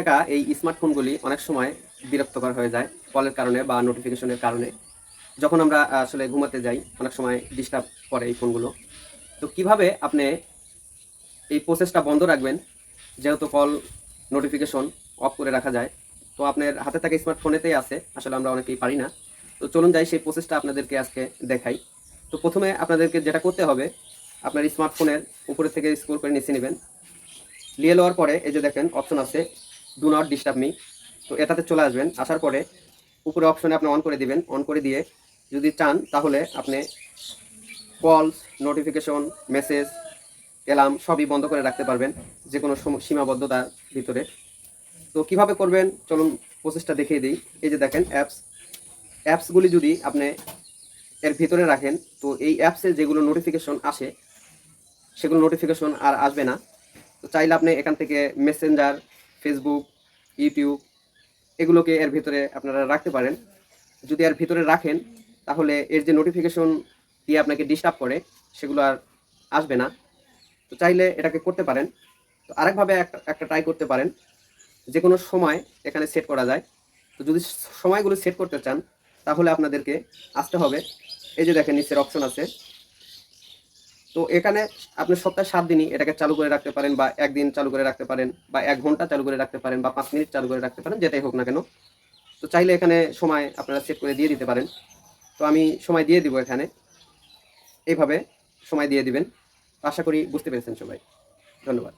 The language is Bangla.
থাকা এই স্মার্টফোনগুলি অনেক সময় বিরক্তকর হয়ে যায় কলের কারণে বা নোটিফিকেশনের কারণে। যখন আমরা আসলে ঘুমাতে যাই অনেক সময় ডিস্টার্ব করে এই ফোনগুলো। তো কিভাবে আপনি এই প্রসেসটা বন্ধ রাখবেন, যেহেতু কল নোটিফিকেশন অফ করে রাখা যায়। তো আপনার হাতে থাকা স্মার্টফোনেতেই আছে, আসলে আমরা অনেকেই পারি না। তো চলুন যাই সেই প্রসেসটা আপনাদেরকে আজকে দেখাই। তো প্রথমে আপনাদেরকে যেটা করতে হবে, আপনার স্মার্টফোনের উপরে থেকে স্ক্রল করে নিচে নেবেন। নিয়ে নেওয়ার পরে এই যে দেখেন অপশন আছে ডু নট ডিস্টার্ব মি। তো এটাতে চলে আসবেন, আসার পরে উপরে অপশনে আপনি অন করে দিবেন। অন করে দিয়ে যদি চান তাহলে আপনি কলস, নোটিফিকেশন, মেসেজ, অ্যালার্ম সবই বন্ধ করে রাখতে পারবেন যে কোনো সীমাবদ্ধতার ভিতরে। তো কিভাবে করবেন চলুন প্রসেসটা দেখিয়ে দিই। এই যে দেখেন অ্যাপসগুলি যদি আপনি এর ভিতরে রাখেন, তো এই অ্যাপসে যেগুলো নোটিফিকেশন আসে সেগুলো নোটিফিকেশন আর আসবে না। তো চাইলে আপনি এখান থেকে মেসেঞ্জার, ফেসবুক, ইউটিউব এগুলোকে এর ভিতরে আপনারা রাখতে পারেন। যদি এর ভিতরে রাখেন তাহলে এর যে নোটিফিকেশন দিয়ে আপনাকে ডিস্টার্ব করে সেগুলো আর আসবে না। তো চাইলে এটাকে করতে পারেন। তো আরেকভাবে একটা ট্রাই করতে পারেন, যে কোনো সময় এখানে সেট করা যায়। তো যদি সময়গুলো সেট করতে চান তাহলে আপনাদেরকে আসতে হবে, এই যে দেখেন নিচের অপশন আছে। তো এখানে আপনি সপ্তাহে 7 দিনই এটাকে চালু করে রাখতে পারেন, বা 1 দিন চালু করে রাখতে পারেন, বা 1 ঘন্টা চালু করে রাখতে পারেন, বা 5 মিনিট চালু করে রাখতে পারেন, যেটাই হোক না কেন। তো চাইলে এখানে সময় আপনারা সেট করে দিয়ে দিতে পারেন। তো আমি সময় দিয়ে দিব এখানে, এইভাবে সময় দিয়ে দিবেন। আশা করি বুঝতে পেরেছেন সবাই। ধন্যবাদ।